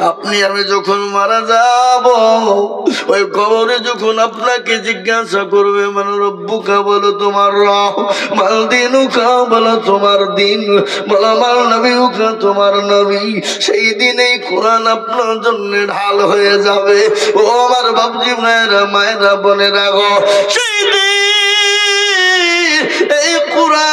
আপনি আমি যখন মারা যাব ওই কবরে যখন আপনাকে জিজ্ঞাসা করবে মান রব্বুকা, বলো তোমার রব, মাল দিনুকা, বলো তোমার দিন, বলো মাল নবীকা, তোমার নবী। সেই দিন এই কোরআন আপনার জন্য ঢাল হয়ে যাবে। ও আমার বাবজি মায়েরা, মায়েরা বোনেরা গো, সেই দিন এই কোরআন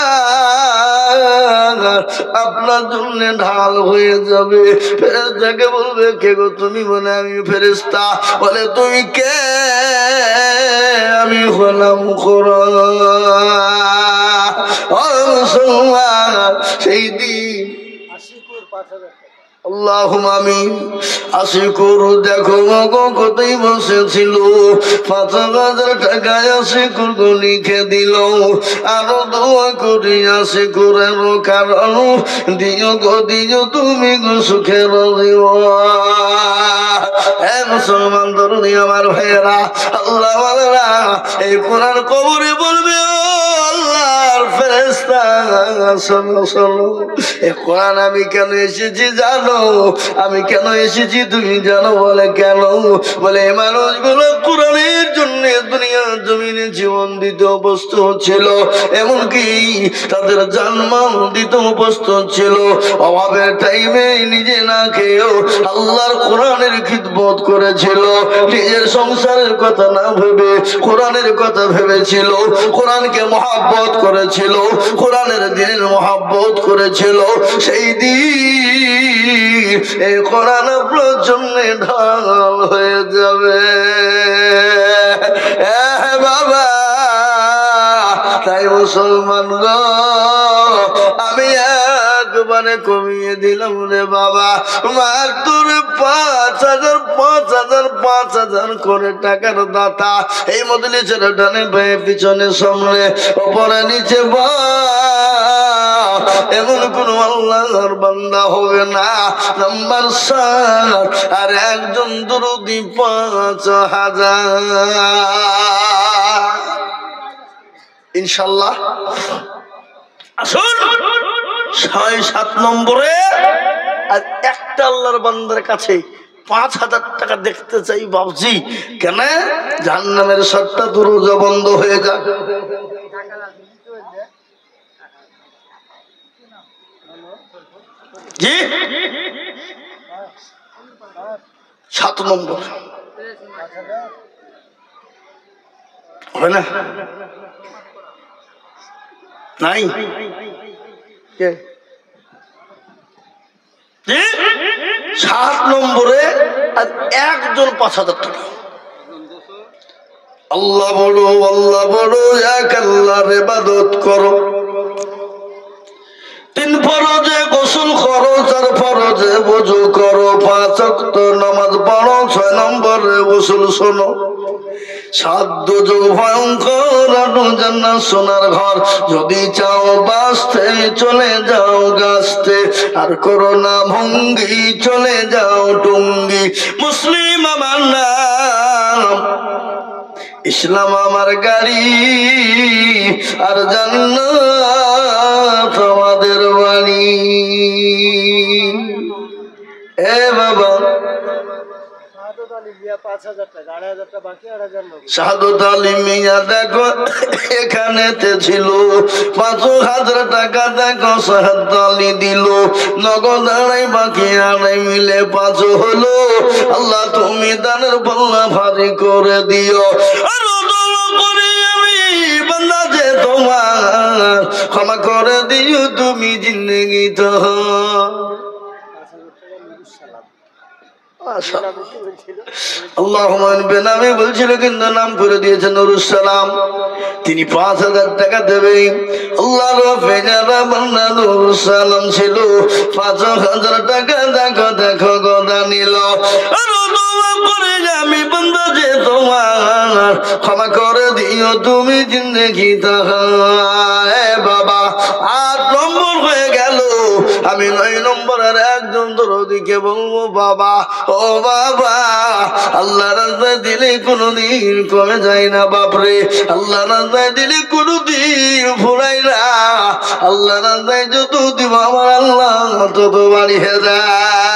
আপনার জন্য ঢাল হয়ে যাবে। ফেরেশতাকে বলবে কে গো তুমি? বলে আমি ফেরেশতা। বলে তুমি কে? আমি হলাম কোরআন। সেই দিন আল্লাহুম্মা আমিন। আশিকুর দেখো গো কোথায় বসেছিল, ৫,০০০ টাকায় আশিকুর গো লিখে দিল। আরো দোয়া করি আশিকুরের কারণ দিও গো দিও তুমি গো সুখের মুসলমান তরুণী আমার ভাইয়েরা, আল্লাহ এই কোরআন কবরে বলবে আল্লাহর ফেরেশতা শোনো শোনো, এ কোরআন আমি কেন এসেছি জানো? আমি কেন এসেছি তুমি জানো? বলে কেন? বলে এই মানুষগুলো কোরআনের জন্য দুনিয়ার জমিনে জীবন দিতে উপস্থিত হচ্ছিল, এমনকি তাদের জানমাল দিতে উপস্থিত ছিল। অভাবের টাইমে নিজে না খেয়েও আল্লাহর কোরআনের খিদমত করেছিল। নিজের সংসারের কথা না ভেবে কোরআনের কথা ভেবেছিল, কোরআনকে মহব্বত করেছিল, কোরআনের দিনের মহব্বত করেছিল। সেই দিন এই কোরআন আপনার জন্য ঢাল হয়ে যাবে বাবা। তাই মুসলমান গো, আমি একবারে কমিয়ে দিলাম রে বাবা, মাত্র ৫,০০০ ৫,০০০ ৫,০০০ করে টাকার দাতা এই মজলিসের ডানে বাঁয়ে পিছনে সামনে ওপরে নিচে বা এমন কোন আল্লাহর বান্দা হবে না। নাম্বার ৭, আর একজন দরুদি ৫,০০০ ইনশাল্লাহ। আসুন ৬-৭ নম্বরে আর একটা আল্লাহর বান্দার কাছে ৫,০০০ টাকা দেখতে চাই বাবজি। কেন? জাহান্নামের ৭টা দরজা বন্ধ হয়ে যায়। জি ৭ নম্বর হয় না? নাই ৭ নম্বরে আর একজন ৫,০০০ টাকা। আল্লাহ বড়, আল্লাহ বড়, এক আল্লাহর ইবাদত করো। ৩ ফরজে গোসল করো, ৪ ফরজে ওযু করো, ৫ ওয়াক্ত নামাজ পড়ো, ৬ নম্বরে গোসল শোনো। ৭ দুজক ভয়ঙ্কর, ৮ জান্নাত সোনার ঘর। যদি চাও বাঁচতে চলে যাও গাছতে, আর করো না ভঙ্গি চলে যাও টুঙ্গি। মুসলিম আমার নাম, ইসলাম আমার গাড়ি, আর জান্নাত আমাদের বাড়ি। এ বাবা শাহাদত আলী মিয়া দেখো এখানেতে ছিল, ৫,০০০ টাকা দেখো শাহাদত আলী দিল। নগদ আড়াই বাকি আড়াই মিলে ৫ হলো। আল্লাহ তুমি দানের পাল্লা ভারী করে দিও। বান্দা যে তোমার ক্ষমা করে দিও তুমি জিন্দেগি তো। বেনামে বলছিল কিন্তু নাম করে দিয়েছে নুরুস সালাম। তিনি ৫,০০০ টাকা দেবে। আল্লাহর নুরুস সালাম ছিল, ৫,০০০ টাকা দেখো দেখো গদা নিল। আমি বান্দা যে তোমার ক্ষমা করে দিও তুমি জিন্দেগি বাবা। ৮ নম্বর হয়ে গেল। আমি ৯ নম্বরের একজন দরদিকে বলবো বাবা, ও বাবা, আল্লাহ রাস্তায় দিলে কোনদিন কমে যায় না বাপরে। আল্লাহ রাস্তায় দিলে কোনদিন ফুরাই না। আল্লাহ রাস্তায় যত দিব আমার আল্লাহ তত বাড়িয়ে যায়।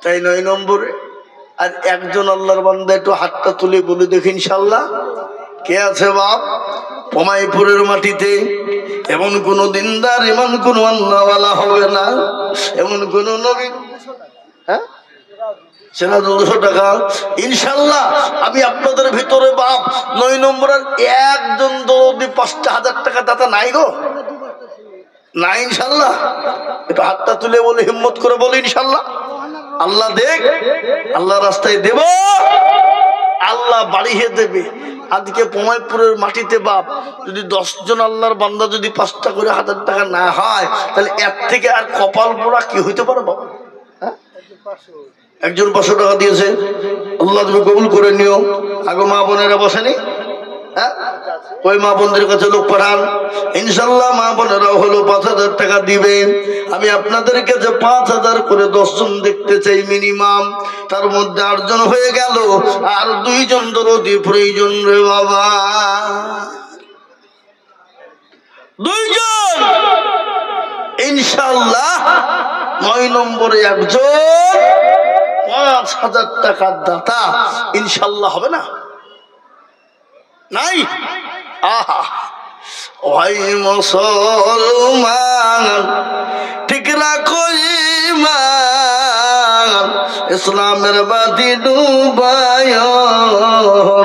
তাই 9 নম্বরে। আর একজন আল্লাহর বান্দা একটু হাতটা তুলে বলে দেখি ইনশাল্লাহ কে আছে বাপ? পমাইপুরের মাটিতে এমন কোন দিনদার, এমন কোন আল্লাহওয়ালা হবে না, এমন কোন নবী। হ্যাঁ, সেটা 200 টাকা ইনশাল্লাহ। আমি আপনাদের ভিতরে বাপ 9 নম্বরের একজন দৌড়ি 5,000 টাকা দাতা নাই গো? না ইনশাল্লাহ? একটু হাতটা তুলে বলে হিম্মত করে বলে ইনশাল্লাহ। আল্লাহ দেখ, আল্লাহ রাস্তায় দেব, আল্লাহ বাড়িয়ে দেবে। আজকে পমাইপুরের মাটিতে বাপ যদি 10 জন আল্লাহর বান্দা যদি 5টা করে 1000 টাকা না হয়, তাহলে এর থেকে আর কপাল পোড়া কি হইতে পারে বাবা? হ্যাঁ, একজন 500 টাকা দিয়েছে, আল্লাহ তুমি কবুল করে নিও। আগে মা বোনেরা বসেনি? হ্যাঁ, ওই মা বোনদের কাছে লোক পাঠান ইনশাল্লাহ। মা বোনেরাও হলো 5,000 টাকা দিবে। আমি আপনাদের কাছে 5,000 করে 10 জন দেখতে চাই মিনিমাম। তার মধ্যে 8 জন হয়ে গেল, আর 2 জন দরদি প্রয়োজন রে বাবা। 2 জন ইনশাল্লাহ। 9 নম্বরে একজন 5,000 টাকার দাতা ইনশাল্লাহ হবে না? নাই? আহা, ওই মুসলমান ঠিক রাখো ঈমান, ইসলামের বাতি ডুবায়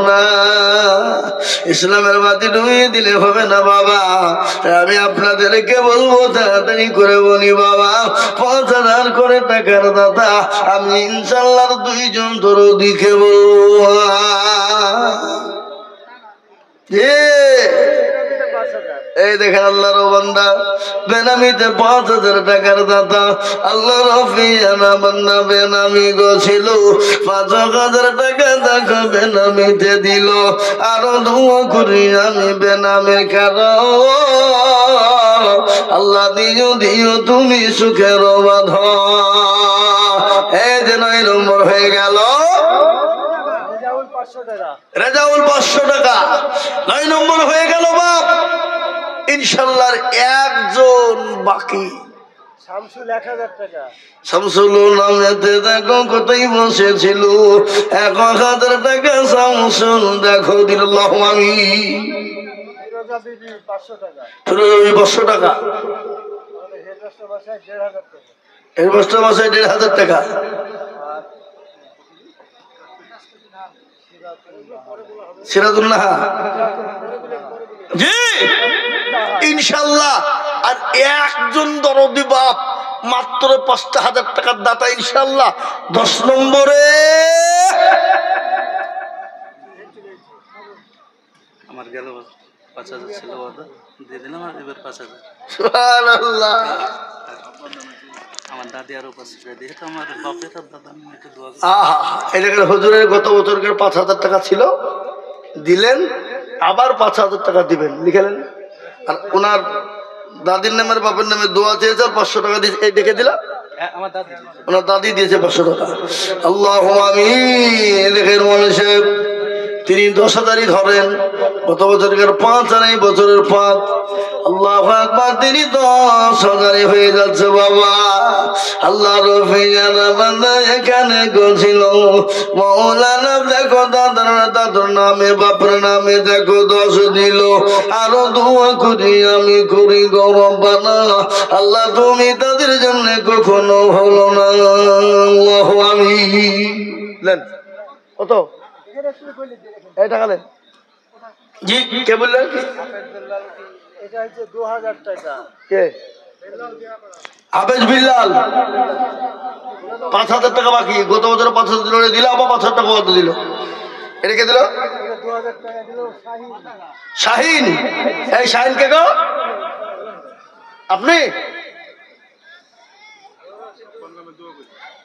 না। ইসলামের বাতি ডুবিয়ে দিলে হবে না বাবা। আমি আপনাদেরকে বলবো তাড়াতাড়ি করে বলি বাবা, 5,000 করে টাকার দাদা আমি ইনশাল্লাহ 2 জন দরদিকে বলবো। এই দেখেন আল্লাহর বান্দা বেনামিতে 5,000 টাকার দাতা। আল্লাহ রফিয়ানা বান্দা বেনামি গছিল, 5,000 টাকা দেখো বেনামিতে দিল। আরো দোয়া করি আমি বেনামের কারণ, আল্লাহ দিও দিও তুমি সুখের বাঁধ। এই যে 9 নম্বর হয়ে গেল। রেজাউল 500 টাকা 9 নম্বর হয়ে গেল বাপ ইনশাল্লাহ। একজন বাকি শামসুল 1000 টাকা। শামসুল নামেতে দেখো কোথায় বসেছিল, 1000 টাকা শামসুল দেখো দিল। আমি 500 টাকা। এর বছর মাসে 1,500 টাকা। সিরাজুল্লাহ জি ইনশাল্লাহ। আর একজন দরদি বাপ মাত্র 5,000 টাকার দাতা ইনশাল্লাহ। 10 নম্বরে আমার গেল 5,000 ছিল দিয়ে দিলাম, আর এবার 5,000। সুবহানাল্লাহ। আমার দাদি আরো 5,000 দিয়ে তো আমার বাপের আর দাদা একটু দোয়া। এটা হুজুরের গত বছরকার 5,000 টাকা ছিল, দিলেন, আবার 5,000 টাকা দিবেন লিখেলেন। আর ওনার দাদির নামের বাপের নামে দোয়া চেয়েছে, 500 টাকা দিয়ে ডেকে দিলাম। ওনার দাদি দিয়েছে 500 টাকা। আল্লাহ আমিন। দেখেন মানুষের তিনি 10,000ই ধরেন, গত বছরের 5 আর এই বছরের 5। আল্লাহু আকবার, তিনি 10,000 হয়ে যাচ্ছে বাবা। আল্লাহ রফিয়ানা বান্দা এখানে গছিল, মাওলানা দেখো দাদার নামে বাপের নামে দেখো 10 দিল। আরো দোয়া করি আমি করি গো রব্বানা, আল্লাহ তুমি তাদের জন্য কখনো হলো না। আল্লাহু আমিন। কত এই টাকা নেন জি? কে বললেন? এটা হচ্ছে 2,000 টাকা। কে? হাফেজ বিল্লাল। 5,000 টাকা বাকি। গত বছর 5,000 দিল, আবার 5,000 টাকা কত দিল? এটা কে দিল? 2,000 টাকা দিল শাহিন। এই শাহিন কে গো? আপনি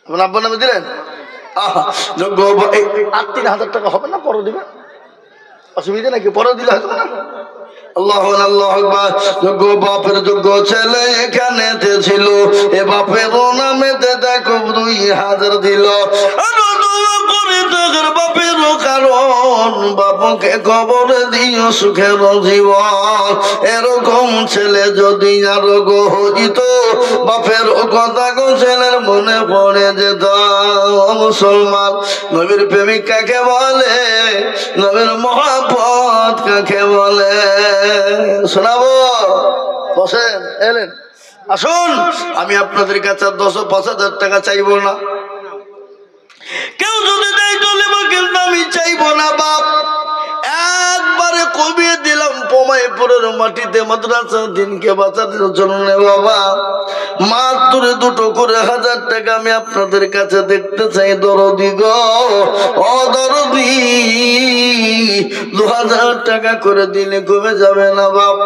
আপনার আব্বার নামে দিলেন? যোগ্য 3,000 টাকা হবে না, পরে দিবেন, অসুবিধা নাকি? পরে দিলে হয়তো না। আল্লাহু আকবার। যোগ্য বাপের যোগ্য ছেলে এখানে ছিল, এ বাপের নামেতে দেখো 2,000 দিল। বাপের কারণ বাপকে কবরে দিও সুখের জীবন। এরকম ছেলে যদি আরো হইত, বাপের কথা গো ছেলের মনে পড়ে যেত। মুসলমান, নবীর প্রেমিক কাকে বলে? নবীর মহব্বত কাকে বলে? শোনাবো? বসেন, এলেন, আসুন। আমি আপনাদের কাছে 10,000-5,000 টাকা চাইবো না। কেউ যদি দেয় চলিব, কিন্তু আমি চাইবো না বাপ। একবারে কমিয়ে দিলাম পমাইপুরের মাটিতে মাদ্রাসা দিনকে বাঁচানোর জন্য বাবা। মাত্র 2 করে 1000 টাকা আমি আপনাদের কাছে দেখতে চাই। দরদি গো, ও দরদি, 2000 টাকা করে দিলে কমে যাবে না বাপ?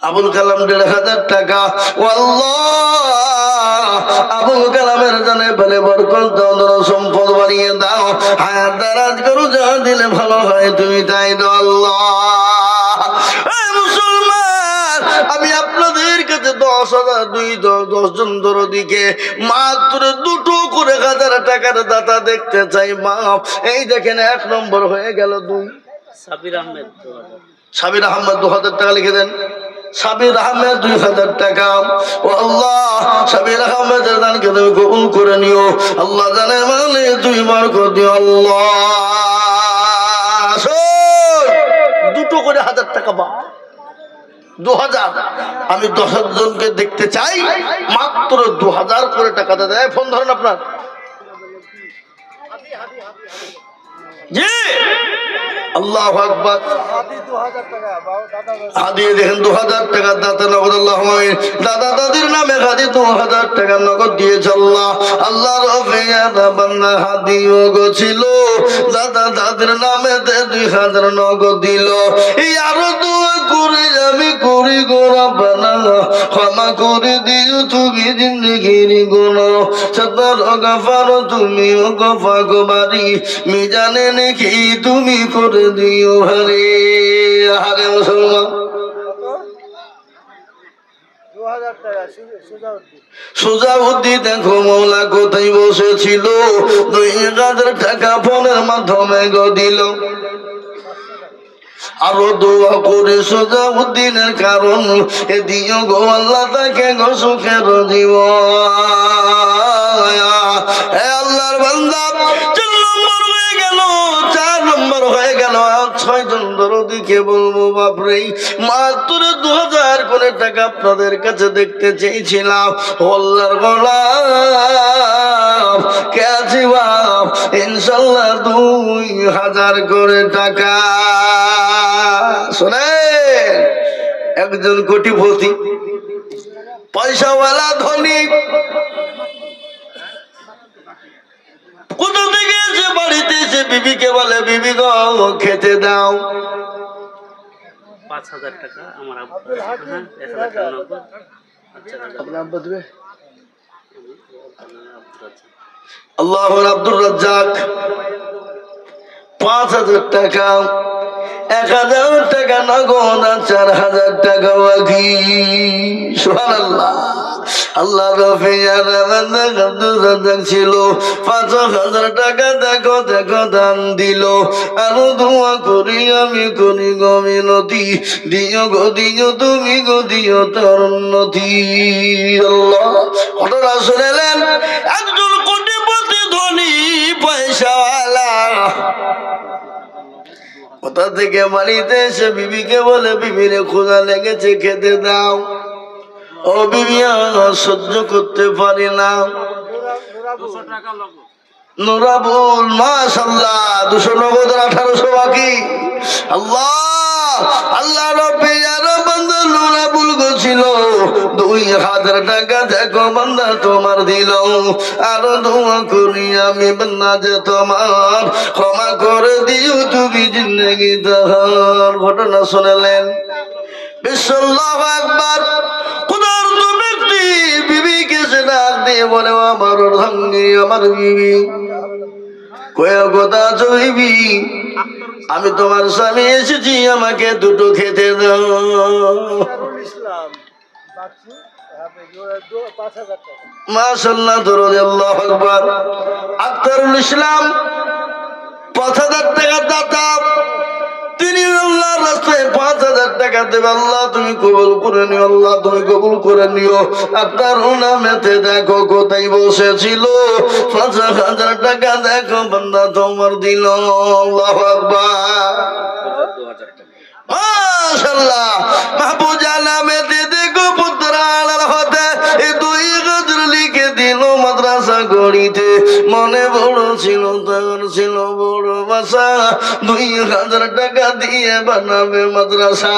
আবুল কালাম 1500 টাকা। আবুল কালামের জানে বলে বরকত দাও, সম্পদ বাড়িয়ে দাও, হায়াত দারাজ করো, যা দিলে ভালো হয় তুমি তাই দাও আল্লাহ। মুসলমান, আমি আপনাদের কাছে 10,000 10 জন দরদিকে মাত্র 2 করে 1000 টাকার দাতা দেখতে চাই বাপ। এই দেখেন, 1 নম্বর হয়ে গেল 2। সাবির আহমেদ 2000। সাবির আহমেদ 2000 টাকা লিখে দেন। সাবির আহমেদ 2000 টাকা। ও আল্লাহ, সাবির আহমেদের দানকে তুমি কবুল করে নিও আল্লাহ। জানে মানে 2 বার করে দিও আল্লাহ। 2 করে 1000 টাকা বা 2000। আমি 10 জনকে দেখতে চাই, মাত্র 2000 করে টাকা দেয়। ফোন ধরেন আপনার। জি, আল্লাহু আকবার। হাদিয়ে দেখেন 2000 টাকা দাতা নগদ। আল্লাহ দাদা দাদির নামে হাদি 2000 টাকা নগদ দিয়েছে আল্লাহ। আল্লাহর অফিয়ানা বান্দা হাদিও গো ছিল, দাদা দাদির নামে 2000 নগদ দিল। এই আরো দোয়া করে আমি করি গো রব্বানা, ক্ষমা করে দিও তুমি জিন্দেগির গুনাহ, সতর গফার তুমি ও গফা গোবারি, মিজানে নাকি তুমি করে দিও হরে। হারে মুসলমান, 2000 টাকা সুজাউদ্দিন দেখো মৌলা কোথায় বসেছিল, 2000 টাকা ফোনের মাধ্যমে গো দিল। আরো দোয়া করে সুজাউদ্দিনের কারণ এ দিও গো আল্লাহ তাকে গো সুখের জীবন। আল্লাহর বান্দা 4 নম্বর হয়ে গেল, 4 নম্বর হয়ে গেল। 6 জন দরদিকে বলবো বাপরে, মাত্র 2000 করে টাকা আপনাদের কাছে দেখতে চেয়েছিলাম। আল্লাহর গোলাম কাছে বাপ, ইনশাআল্লাহ 2000 করে টাকা। শোনেন, একজন কোটিপতি, পয়সাওয়ালা ধনী, কোথা থেকে এসে বাড়িতে এসে বিবিকে বলে, বিবি গো খেতে দাও। 5000 টাকা আমার আব্বা। 1000 টাকা নগদ। আচ্ছা, আপনার আব্বা দেবে? আল্লাহ আব্দুর রাজ্জাক 5000 টাকা। 1000 টাকা নগদ, 4000 টাকা বাকি। সুবহানাল্লাহ। আল্লাহ ছিল 5000 টাকা দেখো দেখো দান দিল। আরো দোয়া করি আমি করি গো মিনতি, দিও গো দিও তুমি গো দিও তোর উন্নতি। আল্লাহ, ঘটনা শুনেলেন, একজন কোটিপতি ধনী পয়সাওয়ালা কোথা থেকে বাড়িতে এসে বিবিকে বলে, বিবিরে ক্ষুধা লেগেছে খেতে দাও। ও বিবি, সহ্য করতে পারি না। নুরাবুল মাশাআল্লাহ 200 নগদ, 1800 বাকি। আল্লাহ আল্লাহ রব্বে যারা বান্দা নুরাবুল গো ছিল 2000 টাকা দেখো বান্দা তোমার দিল। আরো দোয়া করি আমি বান্দা যে তোমার ক্ষমা করে দিও তুমি জিন্দেগি তাহার। ঘটনা শুনলেন, বিসমিল্লাহু আকবার। খোদার তো ব্যক্তি বিবিকে সে ডাক দিয়ে বলে, আমার অর্ধাঙ্গী, আমার বিবি কয়ে কথা চইবি, আমি তোমার স্বামী এসেছি, আমাকে 2টো খেতে দাও। মাশাআল্লাহ, দরুদ আল্লাহু আকবার। আখতারুল ইসলাম টাকার দাতা, তিনি আল্লাহর রাস্তায় 5,000 টাকা দেবে। আল্লাহ তুমি কবুল করে নিও, আল্লাহ তুমি কবুল করে নিও। আপনার নামেতে দেখো কোথায় বসেছিল, 5,000 টাকা দেখো বান্দা তোমার দিল। আল্লাহু আকবার, মাশাআল্লাহ। মাহবুজা নামেতে দেখো পুত্রার হাতে 2 গজর লিখে দিল মাদ্রাসা গড়িতে। মনে বড় ছিল, তার ছিল বড় বাসা, 2,000 টাকা দিয়ে বানাবে মাদ্রাসা।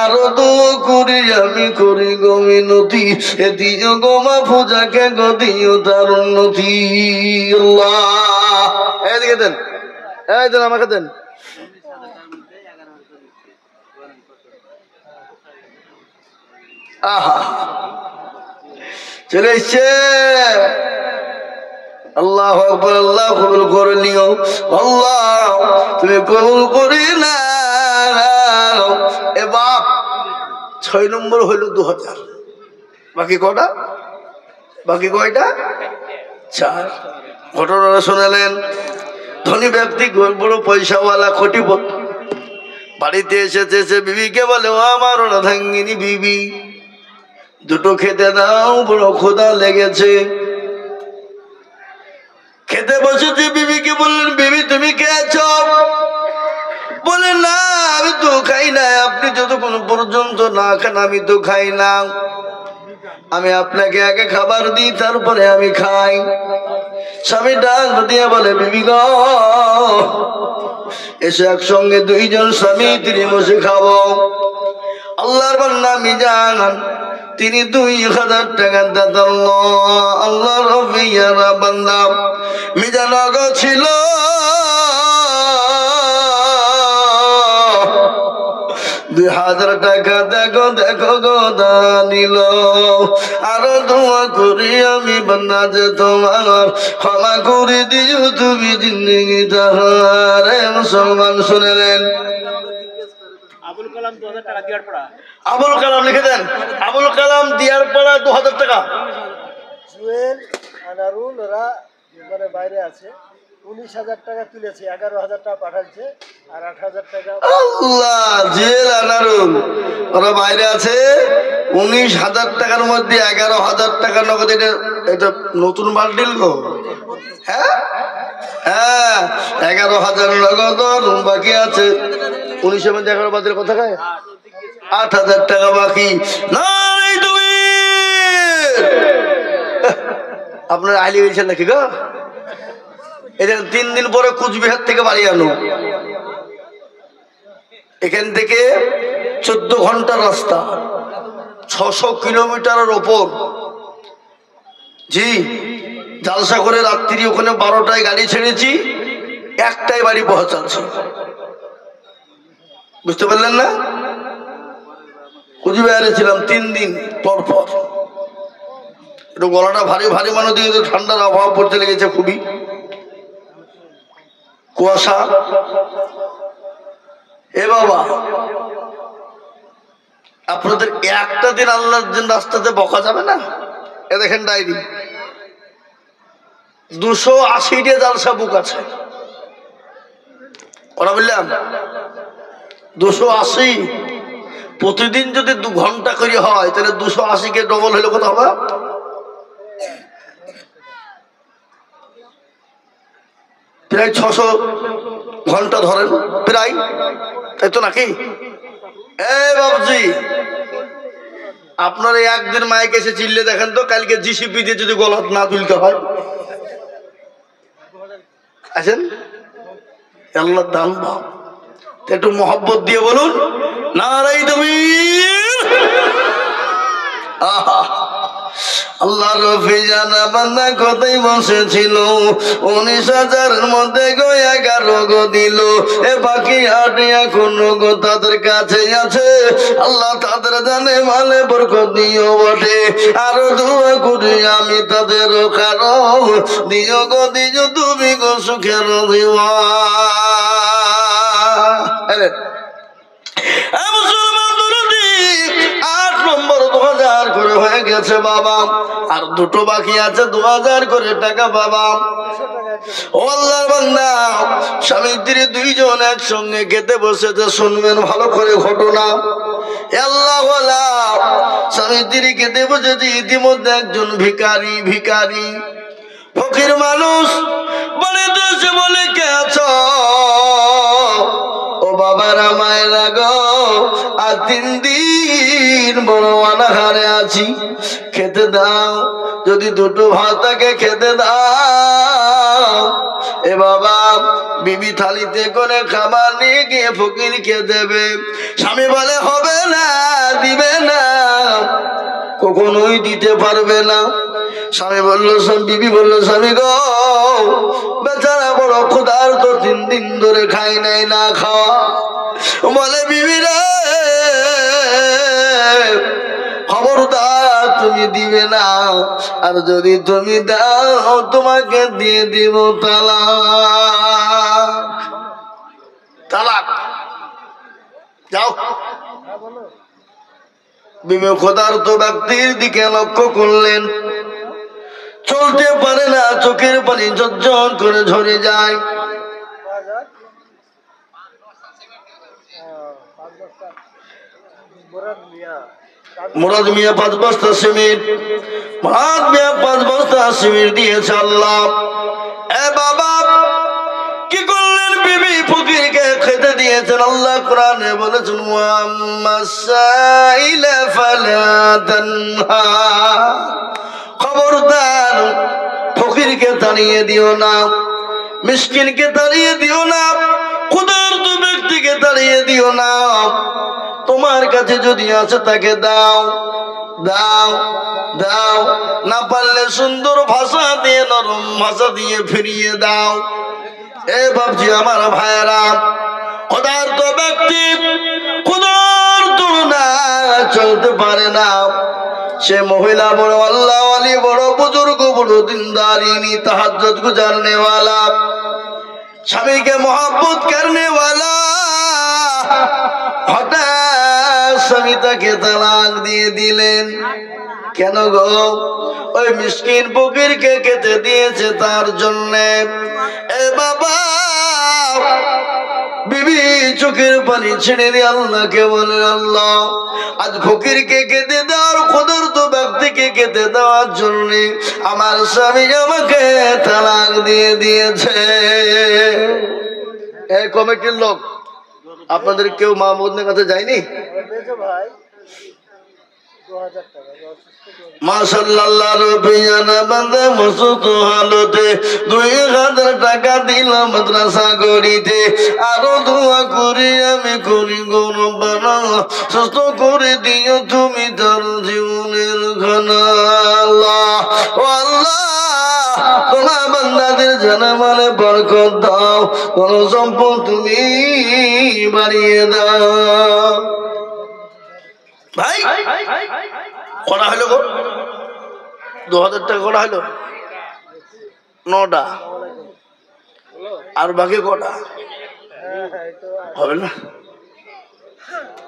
আরো তো করি আমি করি গো মিনতি, এ দিও গো মাহফুজাকে গো দিও তার উন্নতি। আল্লাহ, এদিকে দেন, এই দেন আমাকে দেন। আহা, চলে এসছে। আল্লাহু আকবার, আল্লাহ কবুল করে নিও, আল্লাহ তুমি কবুল করি না। এ বাপ, 6 নম্বর হইল 2,000, বাকি কটা? বাকি কয়টা? 4। ঘটনাটা শোনালেন। ধনী ব্যক্তি, বড় পয়সাওয়ালা কোটিপতি, বাড়িতে এসেছে। সে বিবিকে বলে, ও আমার অর্ধাঙ্গিনী বিবি, দুটো খেতে দাও, বড় ক্ষুধা লেগেছে। খেতে বসেছে। বিবিকে বললেন, বিবি তুমি খেয়েছ? বলে না, আমি তো খাই না। আপনি যতক্ষণ পর্যন্ত না খান আমি তো খাই না। আমি আপনাকে আগে খাবার দিই, তারপরে আমি খাই। স্বামী ডাক দিয়ে বলে, বিবি গো, এসে একসঙ্গে 2 জন স্বামী স্ত্রী বসে খাবো। আল্লাহর বান্দা মিজান, তিনি 2,000 টাকা দাতা। আল্লাহ রবিয়ারা বান্দা মিজান গো ছিল 2,000 টাকা। দেখো দেখো গো দানিল। আরো দোয়া করি আমি বান্দা যে তোমার ক্ষমা করে দিও তুমি জিন্দেগি তাহারে। মুসলমান শুনেলেন, আবুল কালাম 2,000 টাকা দিয়ার পড়া। আবুল কালাম লিখে দেন, আবুল কালাম দিয়ার পড়া 2,000 টাকা। জুয়েল আনারুল ওরা এবারে বাইরে আছে, 19,000 টাকা তুলেছে, 11,000 টাকা পাঠাচ্ছে, আর 8,000 টাকা। আল্লাহ, জুয়েল আনারুল ওরা বাইরে আছে, 19,000 টাকার মধ্যে 11,000 টাকা নগদ। এটা নতুন বান্ডিল গো। হ্যাঁ হ্যাঁ, 11,000 নগদ, বাকি আছে 19-এর মধ্যে 11 বাদের কথা খায়, 8,000 টাকা বাকি। নাই তুমি আপনার আইলি গেছেন নাকি গো? এটা 3 দিন পরে কুচবিহার থেকে বাড়ি আনো। এখান থেকে 14 ঘন্টার রাস্তা, 600 কিলোমিটারের ওপর। জি, জালসা করে রাত্রি ওখানে 12টায় গাড়ি ছেড়েছি, 1টায় বাড়ি পৌঁছাচ্ছি। বুঝতে পারলেন না? কুচবিহারে ছিলাম 3 দিন পর পর। একটু গলাটা ভারী ভারী মানে দিকে ঠান্ডার আবহাওয়া পড়তে লেগেছে, খুবই কুয়াশা। এ বাবা, আপনাদের একটা দিন আল্লাহর দিন রাস্তাতে বকা যাবে না? এ দেখেন ডায়েরি, 280টা জালসা বুক আছে। ওরা বললাম 280, প্রতিদিন যদি 2 ঘন্টা করে হয় তাহলে 280-কে ডবল হলে কত হবে? প্রায় 600 ঘন্টা ধরেন, প্রায়, তাই তো নাকি? বাবুজি, আপনার একদিন মাইক এসে চিল্লে দেখেন তো, কালকে জিসিপি দিয়ে যদি গলাত না তুলতে হয়। আছেন আল্লাহ দান, একটু মোহব্বত দিয়ে বলুন নারাই তুমি। আল্লাহ রফি জানা বান্দা কোথায় বসেছিল, 19,000-এর মধ্যে গো 11 গো দিল। এ বাকি 8 এখনো গো তাদের কাছে আছে। আল্লাহ তাদের জানে মালে বরকত দিও বটে। আরো দোয়া করি আমি তাদের কারো, দিও গো দিও তুমি গো সুখের দিওয়া। মুসলমান 8 নম্বর 12,000 করে হয়ে গেছে বাবা, আর দুটো বাকি আছে 2,000 করে টাকা বাবা। ও আল্লাহর বান্দা, স্বামী স্ত্রী দুইজন একসঙ্গে খেতে বসেছে, শুনবেন ভালো করে ঘটনা। আল্লাহ ওয়ালা স্বামী স্ত্রী খেতে বসেছে, ইতিমধ্যে একজন ভিখারি ফকির মানুষ বলে দেশে বলে কে আছো? ও বাবারা মায়েরা গো, আর 3 দিন বড় অনাহারে আছি, খেতে দাও, যদি দুটো ভাত থাকে খেতে দাও। এ বাবা, বিবি থালিতে করে খাবার নিয়ে গিয়ে ফকিরকে দেবে। স্বামী বলে হবে না, দিবে না, কখনোই দিতে পারবে না। স্বামী বলল, বিবি বলল, স্বামী গো, বেচারা বড় ক্ষুধার্ত, 3 দিন ধরে খাই নাই, না খাওয়া। বলে বিবি রে, খবরদার তুমি দিবে না, আর যদি তুমি দাও তোমাকে দিয়ে দিব তালাক। যাও। বিবি ক্ষুধার্ত ব্যক্তির দিকে লক্ষ্য করলেন, চলতে পারে না, চোখের পানি ঝরঝর করে ঝরে যায়। মুরাদ মিয়া 5 বস্তা সিমেন্ট, মুরাদ মিয়া 5 বস্তা সিমেন্ট দিয়েছে আল্লাহ। এ বাবা, কি করলেন? বিবি ফকিরকে খেতে দিয়েছেন। আল্লাহ কোরআনে বলেছেন, ওয়াম্মাসাইলা ফালা তানহা, খবরদার ফকিরকে তাড়িয়ে দিও না, মিসকিনকে তাড়িয়ে দিও না, ক্ষুধার্ত ব্যক্তিকে তাড়িয়ে দিও না। তোমার কাছে যদি আছে তাকে দাও, দাও, দাও, না পারলে সুন্দর ভাষা দিয়ে, নরম ভাষা দিয়ে ফিরিয়ে দাও। এ বাবজি আমার ভাইয়েরা, ক্ষুধার্ত ব্যক্তি ক্ষুধার্ত না, চলতে পারে না, সে মহিলা বড় আল্লাহ ওয়ালি, বড় বুজুর্গ, বড় দিনদারিনী, তাহাজ্জুদ গুজারনে ওয়ালা, স্বামীকে মোহাব্বত করনে ওয়ালা, হঠাৎ স্বামী তাকে তালাক দিয়ে দিলেন। কেন গো? ওই মিসকিন ফকিরকে খেতে দিয়েছে তার জন্যে। এ বাবা, বিবি চোখের পানি ছেড়ে দিয়ে আল্লাহকে বলে, আল্লাহ আজ ফকিরকে খেতে দেওয়ার, ক্ষুধার্ত ব্যক্তিকে খেতে দেওয়ার জন্য আমার স্বামী আমাকে তালাক দিয়ে দিয়েছে। এই কমিটির লোক আপনাদের কেউ মাহমুদের কাছে যায়নি? মাশাআল্লাহ, রবিয়ানা বান্দা মসুত হালতে 2,000 টাকা দিলাম মাদ্রাসা গড়িতে। আরো দোয়া করি আমি করি গো রব্বানা, সুস্থ করে দিও তুমি তার জীবনের খানা। আল্লাহ ও আল্লাহ, তোমার বান্দাদের জানামালে বরকত দাও, কোন সম্পদ তুমি বাড়িয়ে দাও। ভাই করা হলো গো, 2,000 টাকা করা হলো, 9টা, আর বাকি কটা হবে না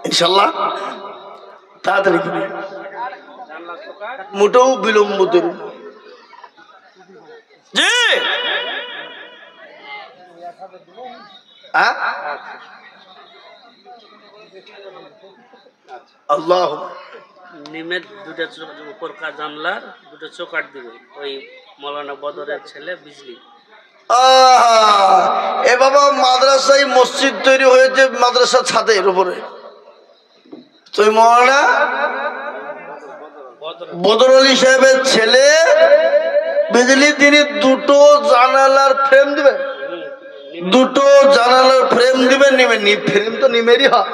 ইনশাল্লাহ? তাড়াতাড়ি করে, মোটেও বিলম্ব করুন। জি আল্লাহ, নিমের 2টা উপরকার জানলার 2টা চৌকাট দিবে, ওই মৌলানা বদরের ছেলে বিজলি। এ বাবা, মাদ্রাসায় মসজিদ তৈরি হয়েছে মাদ্রাসার ছাদের উপরে, তো মৌলানা বদর আলী সাহেবের ছেলে বিজলি, তিনি 2টো জানালার ফ্রেম দিবেন, 2টো জানালার ফ্রেম দিবেন। নিবেন, ফ্রেম তো নিমেরই হয়,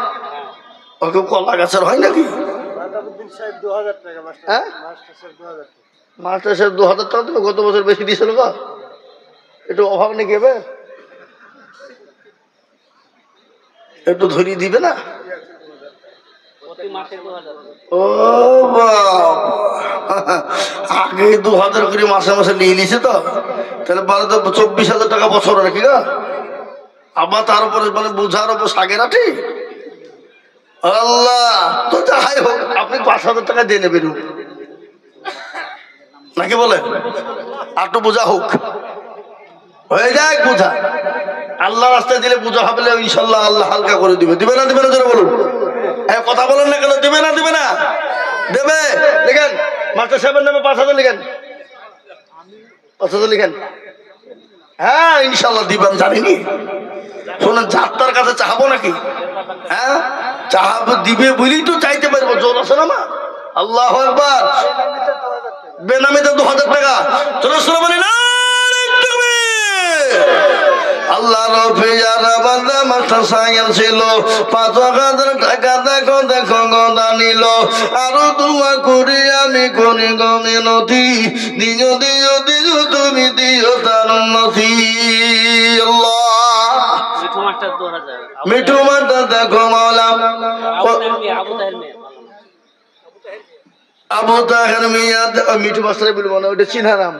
ওকে কলা গাছের হয় নাকি? মাস্টার সাহেব 2,000 টাকা দেবে, গত বছর বেশি দিয়েছিল গো, একটু অভাব নাকি এবার, একটু ধরিয়ে দিবে না? ও আগে 2,000 করে মাসে মাসে নিয়ে নিছে, তো তাহলে বলে তো 24,000 টাকা বছর নাকি গা? আবার তার উপরে মানে বোঝার উপর সাগের আঠি আল্লাহ তো যাই হোক আপনি 5,000 টাকা দিয়ে নেবেন নাকি বলেন? একটু বোঝা হোক, হয়ে যাক বোঝা। আল্লাহ রাস্তায় দিলে বোঝা হবে ইনশাল্লাহ আল্লাহ হালকা করে দিবে। দিবে না দিবে না জোরে বলুন, কথা বলেন না কেন? দিবে না দিবে না? দেবে। লিখেন মাস্টার সাহেবের নামে 5,000 লিখেন, 5,000 লিখেন। হ্যাঁ ইনশাল্লাহ দিবেন, জানিনি। শোনেন যাত্রার কাছে চাহাবো নাকি? হ্যাঁ চাহাবো, দিবে বলেই তো চাইতে পারবো, জোর আছে না মা। আল্লাহু আকবার। বেনামিতে 2,000 টাকা। চলো শুনে বলি না আল্লাহ রফিয়ারা বান্দা মাস্টার সাহেব ছিল 5,000 টাকা দেখো দেখো গদা নিল। আরো দোয়া করি আমি করি গমিনতি, দিও দিও দিও তুমি দিও তার উন্নতি। আল্লাহ মিঠু মাস্টার দেখো মাওলা আবু তাহের মিয়া। মিঠু মাস্টারে বলবো না, ওইটা চিনা নাম।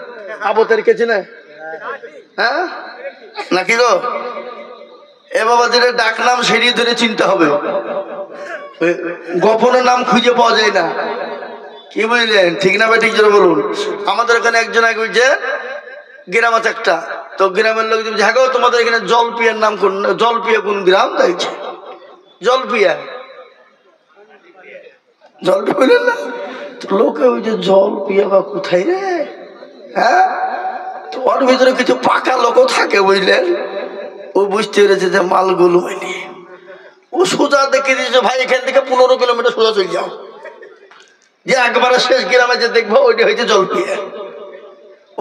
আবু তাহের কে চিনে? হ্যাঁ নাকি গো? এ বাবা যেটা ডাক নাম সেটি ধরে চিনতে হবে, গোপনের নাম খুঁজে পাওয়া যায় না। কি বুঝলেন? ঠিক না ভাই? ঠিক জোরে বলুন। আমাদের এখানে একজন আগে বুঝছে গ্রাম আছে একটা, তো গ্রামের লোক হ্যাঁ গো তোমাদের এখানে জলপিয়ার নাম কোন? জলপিয়া কোন গ্রাম? দেখছে জলপিয়া, জলপিয়া বললেন না? লোকে ওই যে জলপিয়া বা কোথায় রে? হ্যাঁ তো ওর ভিতরে কিছু পাকা লোকও থাকে বুঝলেন। ও বুঝতে পেরেছে যে মালগুলো হয়নি। ও সোজা দেখে দিয়েছে ভাই এখান থেকে 15 কিলোমিটার সোজা চলে যাও, যে একবারে শেষ গ্রামে যে দেখবো ওইটা হয়েছে জলপিয়া।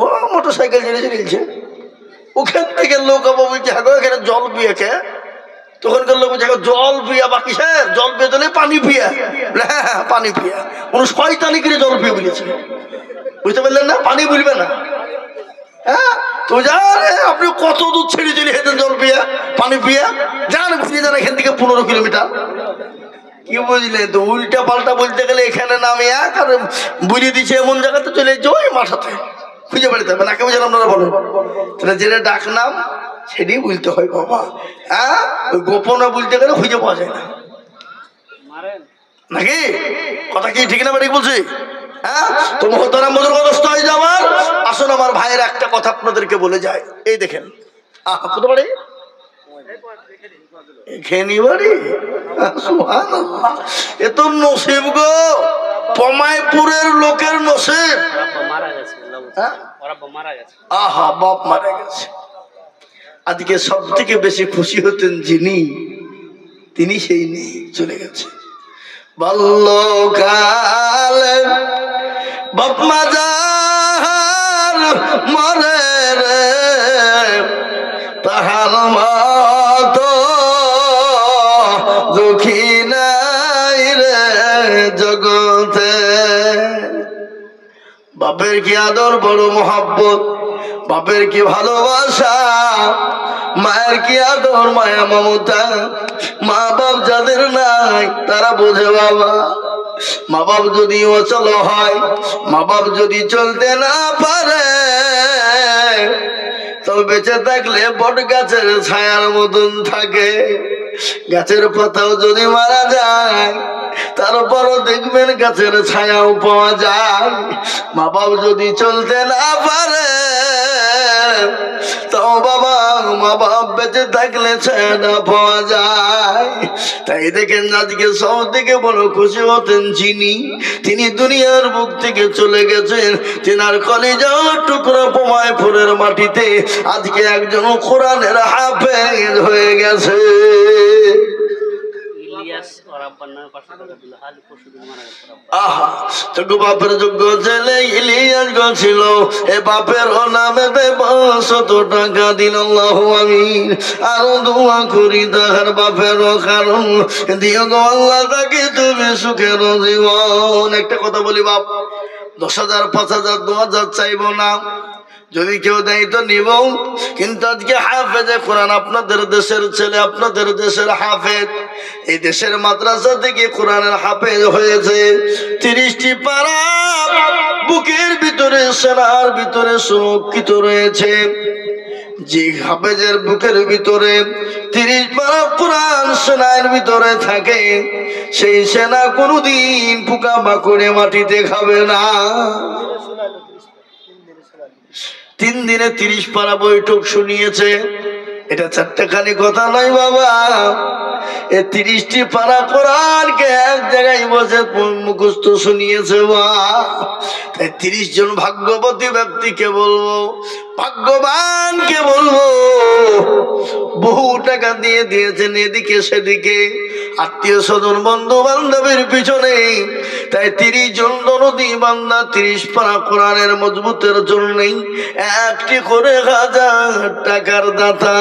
ও মোটর সাইকেল জেনে চলছে, ওখান থেকে লোক আবার বলছে হ্যাঁ এখানে জল পিয়াকে। তখনকার লোক বলছে জল পিয়া বা কিসের জল পিয়া? তাহলে পানি পিয়া। হ্যাঁ পানি পিয়া, কোন শয়তানি করে জল পিয়া বলেছে, বুঝতে পারলেন না? পানি বলবে না। হ্যাঁ তো জানে আপনি কত দূর ছেড়ে চলে হেঁটেন জল পিয়া পানি পিয়া? যান ঘুরে যান এখান থেকে 15 কিলোমিটার। কি বুঝলেন? তো উল্টা পাল্টা বলতে গেলে এখানে নামে এক আর বুঝিয়ে দিচ্ছে এমন জায়গাতে চলে যাচ্ছে ওই মাথাতে, খুঁজে বেড়াতে হবে না। কে বুঝলেন আপনারা বলেন? তাহলে যেটা ডাক নাম সেটাই বলতে হয় বাবা। হ্যাঁ ওই গোপনে বলতে গেলে খুঁজে পাওয়া যায় না, নাকি? কথা কি ঠিক না ঠিক বলছি? হ্যাঁ তো মোহতারাম বুজুর্গদস্ত হয়ে যাবার আসুন আমার ভাইয়ের একটা কথা আপনাদেরকে বলে যায়। এই দেখেন কত বাড়ি এখানে বাড়ি, সুবহানাল্লাহ। এ তো নসিব গো, পমাইপুরের লোকের নসিব। আহা বাপ মারা গেছে। আজকে সব থেকে বেশি খুশি হতেন যিনি, তিনি সেই নেই, চলে গেছে। বাল্যকালে বাপ মা যার মরে রে, তাহার মতো দুঃখী নাই রে জগতে। বাপের কি আদর, বড় মোহাব্বত, বাপের কি ভালোবাসা, মায়ের কি আদর, মায়া মমতা। মা বাপ যাদের নাই তারা বোঝে বাবা। মা বাপ যদি অচল হয়, মা বাপ যদি চলতে না পারে, তবে বেঁচে থাকলে বট গাছের ছায়ার মতন থাকে। গাছের পাতাও যদি মারা যায় তারপরও দেখবেন গাছের ছায়াও পাওয়া যায়। মা বাপ যদি চলতে না পারে তাও বাবা মা বাপ বেঁচে থাকলে ছায়াটা পাওয়া যায়। তাই দেখেন আজকে সব থেকে বড় খুশি হতেন যিনি, তিনি দুনিয়ার বুক থেকে চলে গেছেন। তেনার কলিজার টুকরা পমাইপুরের মাটিতে আজকে একজন কোরআনের হাফেজ হয়ে গেছে। বাপের যোগ্য ছেলে ইলিয়াস ছিল, এ বাপের নামে 500 টাকা দিল। আল্লাহু আমিন। আরো দোয়া করি তাহার বাপের কারণ দিও গো আল্লাহ তাকে তুমি সুখের জীবন। একটা কথা বলি বাপ, 10,000 5,000 2,000 চাইবো না, যদি কেউ দেয় তো নিব। কিন্তু আজকে হাফেজে কোরআন আপনাদের দেশের ছেলে, আপনাদের দেশের হাফেজ, এই দেশের মাদ্রাসা থেকে কোরআনের হাফেজ হয়েছে। 30টি পারা বুকের ভিতরে সেনার ভিতরে সুরক্ষিত রয়েছে। যে হাফেজের বুকের ভিতরে 30 পারা কোরআন সেনার ভিতরে থাকে, সেই সেনা কোনদিন পোকা মাকড়ে মাটিতে খাবে না। 3 দিনে 30 পারা বৈঠক শুনিয়েছে। এটা চারটেখানি কথা নয় বাবা, এই 30টি পারা কোরআনকে এক জায়গায় বসে মুখস্থ শুনিয়েছে। তাই 30 জন ভাগ্যবতী ব্যক্তিকে বলবো, ভাগ্যবানকে বলবো, বহু টাকা দিয়ে দিয়েছেন এদিকে সেদিকে, আত্মীয় স্বজন বন্ধু বান্ধবের পিছনে। তাই 30 জন দরদি বান্দা 30 পারা কোরআনের মজবুতের জন্যই একটি করে 1000 টাকার দাতা।